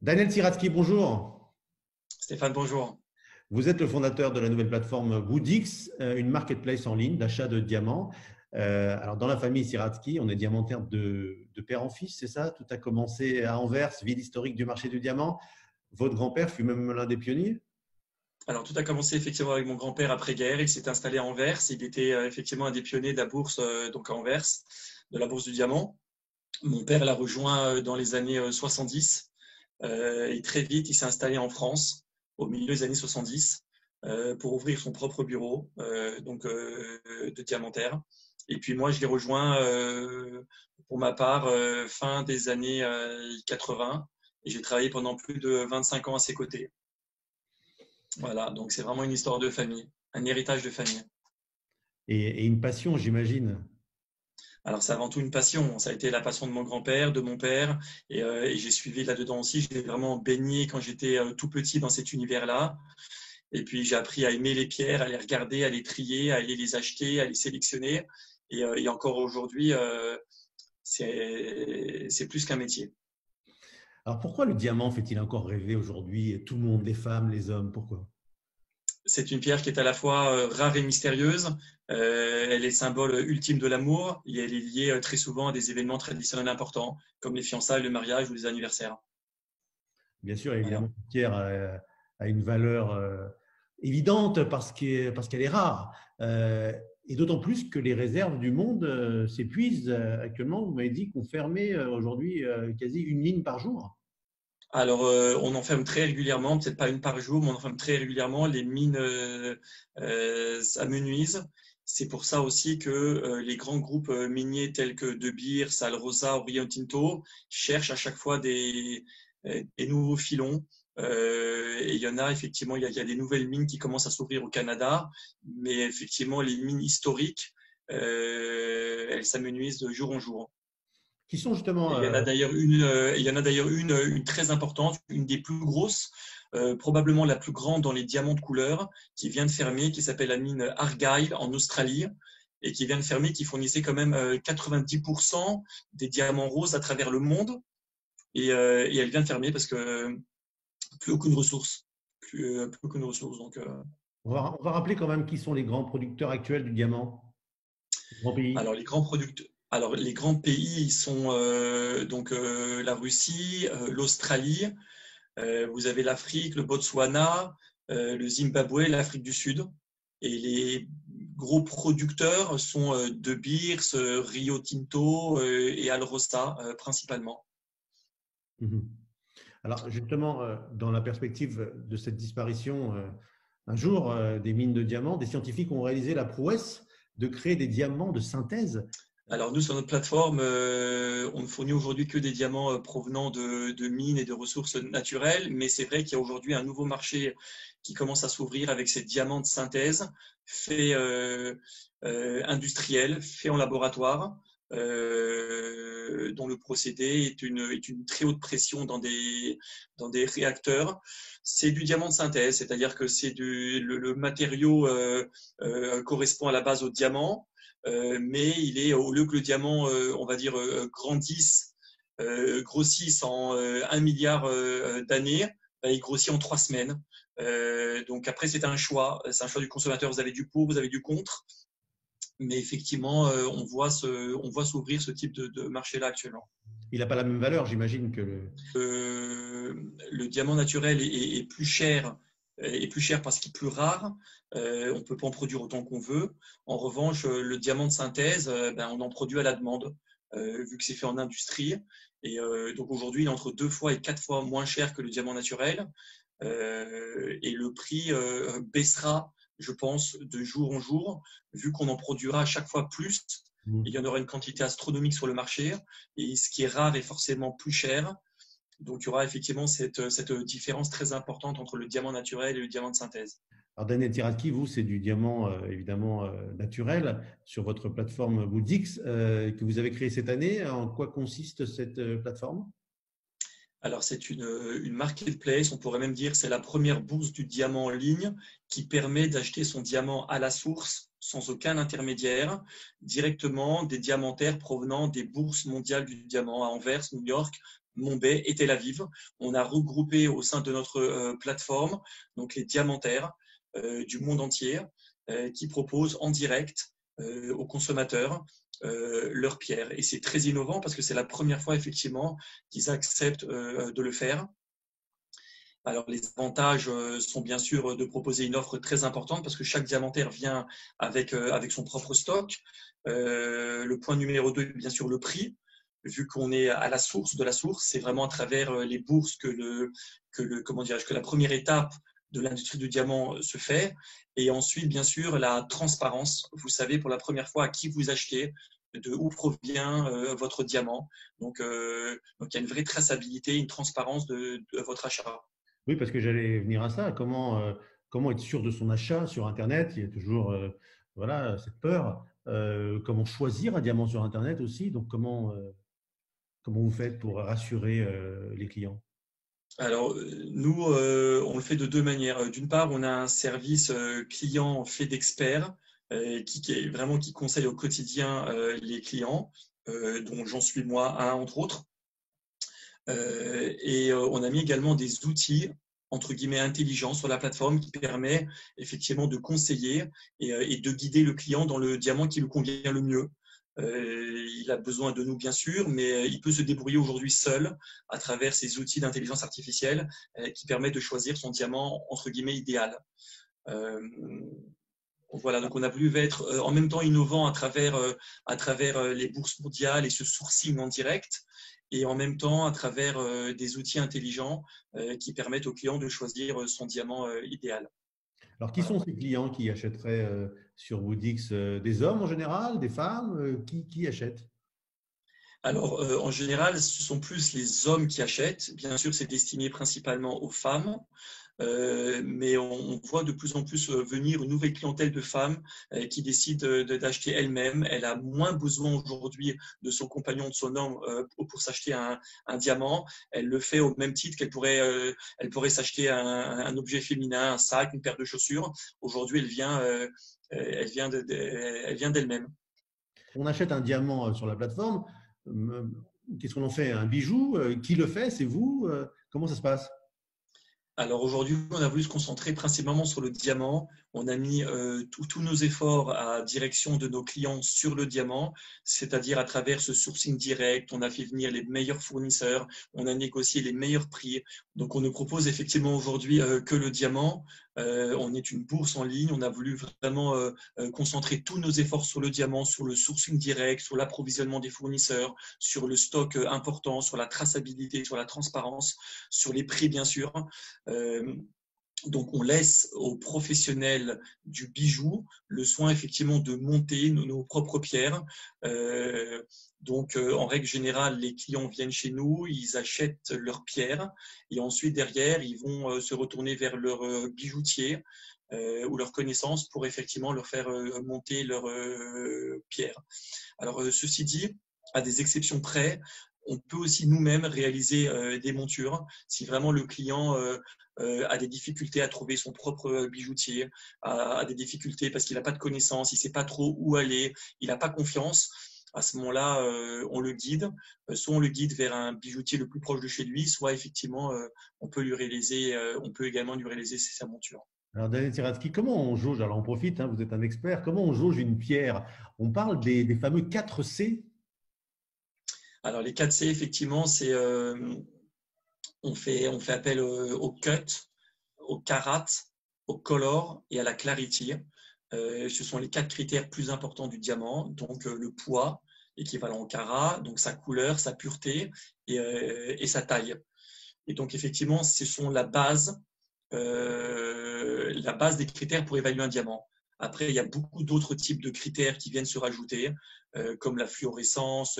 Daniel Siratsky, bonjour. Stéphane, bonjour. Vous êtes le fondateur de la nouvelle plateforme Woodix, une marketplace en ligne d'achat de diamants. Alors, dans la famille Siratsky, on est diamantaire de père en fils, c'est ça? Tout a commencé à Anvers, ville historique du marché du diamant. Votre grand-père fut même l'un des pionniers? Alors, tout a commencé effectivement avec mon grand-père après-guerre. Il s'est installé à Anvers. Il était effectivement un des pionniers de la bourse donc à Anvers, de la bourse du diamant. Mon père l'a rejoint dans les années 70 et très vite, il s'est installé en France au milieu des années 70 pour ouvrir son propre bureau de diamantaire. Et puis moi, je l'ai rejoint pour ma part fin des années 80 et j'ai travaillé pendant plus de 25 ans à ses côtés. Voilà, donc c'est vraiment une histoire de famille, un héritage de famille. Et une passion, j'imagine. Alors c'est avant tout une passion, ça a été la passion de mon grand-père, de mon père, et j'ai suivi là-dedans aussi. J'ai vraiment baigné quand j'étais tout petit dans cet univers-là. Et puis j'ai appris à aimer les pierres, à les regarder, à les trier, à aller les acheter, à les sélectionner. Et encore aujourd'hui, c'est plus qu'un métier. Alors, pourquoi le diamant fait-il encore rêver aujourd'hui tout le monde, les femmes, les hommes? Pourquoi? C'est une pierre qui est à la fois rare et mystérieuse. Elle est symbole ultime de l'amour et elle est liée très souvent à des événements traditionnels importants, comme les fiançailles, le mariage ou les anniversaires. Bien sûr, Voilà. évidemment, la pierre a une valeur évidente parce qu'elle est rare. Et d'autant plus que les réserves du monde s'épuisent actuellement. Vous m'avez dit qu'on fermait aujourd'hui quasi une mine par jour. Alors, on en ferme très régulièrement, peut-être pas une par jour, mais on en ferme très régulièrement. Les mines s'amenuisent. C'est pour ça aussi que les grands groupes miniers tels que De Beers, Alrosa ou Rio Tinto cherchent à chaque fois des nouveaux filons. Et il y en a effectivement, il y a des nouvelles mines qui commencent à s'ouvrir au Canada, mais effectivement, les mines historiques, elles s'amenuisent de jour en jour. Qui sont justement, Et il y en a d'ailleurs une très importante, une des plus grosses, probablement la plus grande dans les diamants de couleur, qui vient de fermer, qui s'appelle la mine Argyle en Australie, et qui vient de fermer, qui fournissait quand même 90% des diamants roses à travers le monde. Et elle vient de fermer parce que plus aucune ressource, plus aucune ressource. Donc, on va rappeler quand même qui sont les grands producteurs actuels du diamant, les grands pays. alors les grands producteurs. Alors les grands pays ils sont la Russie, l'Australie. Vous avez l'Afrique, le Botswana, le Zimbabwe, l'Afrique du Sud. Et les gros producteurs sont De Beers, Rio Tinto et Alrosa principalement. Mhm. Alors justement, dans la perspective de cette disparition, un jour, des mines de diamants, des scientifiques ont réalisé la prouesse de créer des diamants de synthèse. Alors nous, sur notre plateforme, on ne fournit aujourd'hui que des diamants provenant de mines et de ressources naturelles, mais c'est vrai qu'il y a aujourd'hui un nouveau marché qui commence à s'ouvrir avec ces diamants de synthèse faits industriels, faits en laboratoire, dont le procédé est une très haute pression dans des réacteurs. C'est du diamant de synthèse, c'est-à-dire que le matériau correspond à la base au diamant. Mais il est, au lieu que le diamant, on va dire, grossisse en 1 milliard d'années, ben, il grossit en 3 semaines. Donc après, c'est un choix du consommateur. Vous avez du pour, vous avez du contre, mais effectivement, on voit s'ouvrir ce type de marché-là actuellement. Il n'a pas la même valeur, j'imagine, que le… Le diamant naturel est plus cher parce qu'il est plus rare. On ne peut pas en produire autant qu'on veut. En revanche, le diamant de synthèse, ben, on en produit à la demande, vu que c'est fait en industrie. Et donc aujourd'hui, il est entre 2 fois et 4 fois moins cher que le diamant naturel. Et le prix baissera, je pense, de jour en jour, vu qu'on en produira à chaque fois plus. Il y en aura une quantité astronomique sur le marché. Et ce qui est rare est forcément plus cher. Donc, il y aura effectivement cette différence très importante entre le diamant naturel et le diamant de synthèse. Alors, Daniel Tiraki, vous, c'est du diamant évidemment naturel sur votre plateforme Woodix que vous avez créée cette année. En quoi consiste cette plateforme? Alors, c'est une marketplace, on pourrait même dire que c'est la première bourse du diamant en ligne qui permet d'acheter son diamant à la source, sans aucun intermédiaire, directement des diamantaires provenant des bourses mondiales du diamant à Anvers, New York, Monbet et Tel Aviv. On a regroupé au sein de notre plateforme donc les diamantaires du monde entier qui proposent en direct aux consommateurs leurs pierres. Et c'est très innovant parce que c'est la première fois effectivement qu'ils acceptent de le faire. Alors, les avantages sont bien sûr de proposer une offre très importante parce que chaque diamantaire vient avec son propre stock. Le point numéro 2, bien sûr, le prix. Vu qu'on est à la source de la source, c'est vraiment à travers les bourses que la première étape de l'industrie du diamant se fait. Et ensuite, bien sûr, la transparence. Vous savez pour la première fois à qui vous achetez, de où provient votre diamant. Donc, il y a une vraie traçabilité, une transparence de votre achat. Oui, parce que j'allais venir à ça. Comment être sûr de son achat sur Internet? Il y a toujours voilà, cette peur. Comment choisir un diamant sur Internet aussi? Donc, comment vous faites pour rassurer les clients? Alors, nous, on le fait de deux manières. D'une part, on a un service client fait d'experts qui conseille au quotidien les clients, dont j'en suis moi un entre autres. On a mis également des outils entre guillemets intelligents sur la plateforme qui permet effectivement de conseiller et de guider le client dans le diamant qui lui convient le mieux. Il a besoin de nous, bien sûr, mais il peut se débrouiller aujourd'hui seul à travers ces outils d'intelligence artificielle qui permettent de choisir son diamant, entre guillemets, idéal. Euh, voilà, donc on a voulu être en même temps innovant à travers les bourses mondiales et ce sourcing en direct, et en même temps à travers des outils intelligents qui permettent aux clients de choisir son diamant idéal. Alors, qui Voilà. sont ces clients qui achèteraient sur Woodix? Des hommes en général, des femmes? Qui achète? Alors, en général, ce sont plus les hommes qui achètent. Bien sûr, c'est destiné principalement aux femmes. Mais on voit de plus en plus venir une nouvelle clientèle de femmes qui décident d'acheter elles-mêmes. Elle a moins besoin aujourd'hui de son compagnon, de son homme pour s'acheter un diamant. Elle le fait au même titre elle pourrait s'acheter un objet féminin, un sac, une paire de chaussures. Aujourd'hui, elle vient d'elle-même. On achète un diamant sur la plateforme. euh, Qu'est-ce qu'on en fait? Un bijou? Qui le fait? C'est vous? Comment ça se passe? Alors aujourd'hui, on a voulu se concentrer principalement sur le diamant. On a mis tous nos efforts à direction de nos clients sur le diamant, c'est-à-dire à travers ce sourcing direct. On a fait venir les meilleurs fournisseurs, on a négocié les meilleurs prix. Donc on ne propose effectivement aujourd'hui que le diamant. On est une bourse en ligne. On a voulu vraiment concentrer tous nos efforts sur le diamant, sur le sourcing direct, sur l'approvisionnement des fournisseurs, sur le stock important, sur la traçabilité, sur la transparence, sur les prix bien sûr. Euh, donc, on laisse aux professionnels du bijou le soin effectivement de monter nos propres pierres. En règle générale, les clients viennent chez nous, ils achètent leurs pierres et ensuite derrière, ils vont se retourner vers leur bijoutier ou leur connaissance pour effectivement leur faire monter leurs pierres. Alors, ceci dit, à des exceptions près, on peut aussi nous-mêmes réaliser des montures si vraiment le client a des difficultés à trouver son propre bijoutier, a des difficultés parce qu'il n'a pas de connaissances, il ne sait pas trop où aller, il n'a pas confiance. À ce moment-là, on le guide. Soit on le guide vers un bijoutier le plus proche de chez lui, soit effectivement, on peut également lui réaliser sa monture. Alors, Daniel Tiratsky, comment on jauge? Alors, on profite, hein, vous êtes un expert. Comment on jauge une pierre? On parle des fameux 4 C. Alors les 4C, effectivement, on fait appel au cut, au carat, au color et à la clarity. Ce sont les 4 critères plus importants du diamant. Donc le poids, équivalent au carat, donc sa couleur, sa pureté et sa taille. Et donc effectivement, ce sont la base des critères pour évaluer un diamant. Après, il y a beaucoup d'autres types de critères qui viennent se rajouter, comme la fluorescence,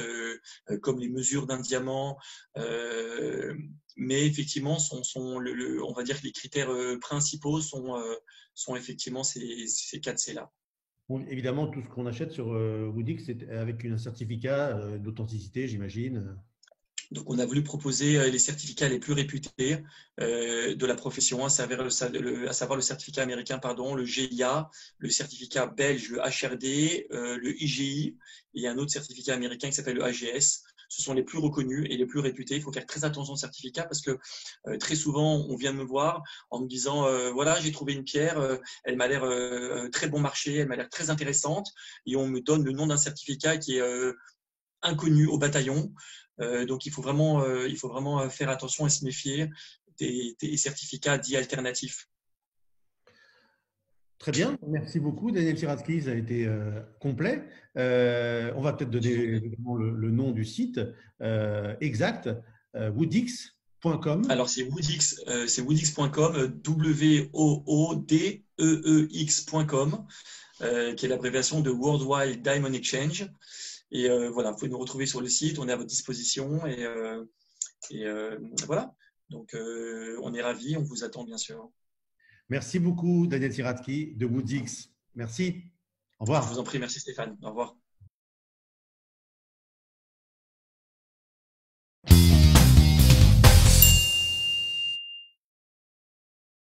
comme les mesures d'un diamant. Mais effectivement, on va dire que les critères principaux sont effectivement ces 4C-là. Bon, évidemment, tout ce qu'on achète sur Woodix, c'est avec un certificat d'authenticité, j'imagine. Donc, on a voulu proposer les certificats les plus réputés de la profession, à savoir le certificat américain, pardon, le GIA, le certificat belge, le HRD, le IGI, et un autre certificat américain qui s'appelle le AGS. Ce sont les plus reconnus et les plus réputés. Il faut faire très attention au certificat parce que très souvent, on vient me voir en me disant voilà, j'ai trouvé une pierre, elle m'a l'air très bon marché, elle m'a l'air très intéressante, et on me donne le nom d'un certificat qui est inconnu au bataillon. Donc, il faut vraiment faire attention et se méfier des certificats dits alternatifs. Très bien, merci beaucoup Daniel Tiratsky, ça a été complet. On va peut-être donner le nom du site exact, woodix.com. Alors, c'est woodix.com, WOODEEX.com, qui est l'abréviation de Worldwide Diamond Exchange. Et voilà, vous pouvez nous retrouver sur le site, on est à votre disposition. Et voilà, donc on est ravis, on vous attend bien sûr. Merci beaucoup Daniel Tiratsky de Woodix. Merci. Au revoir. Je vous en prie, merci Stéphane. Au revoir.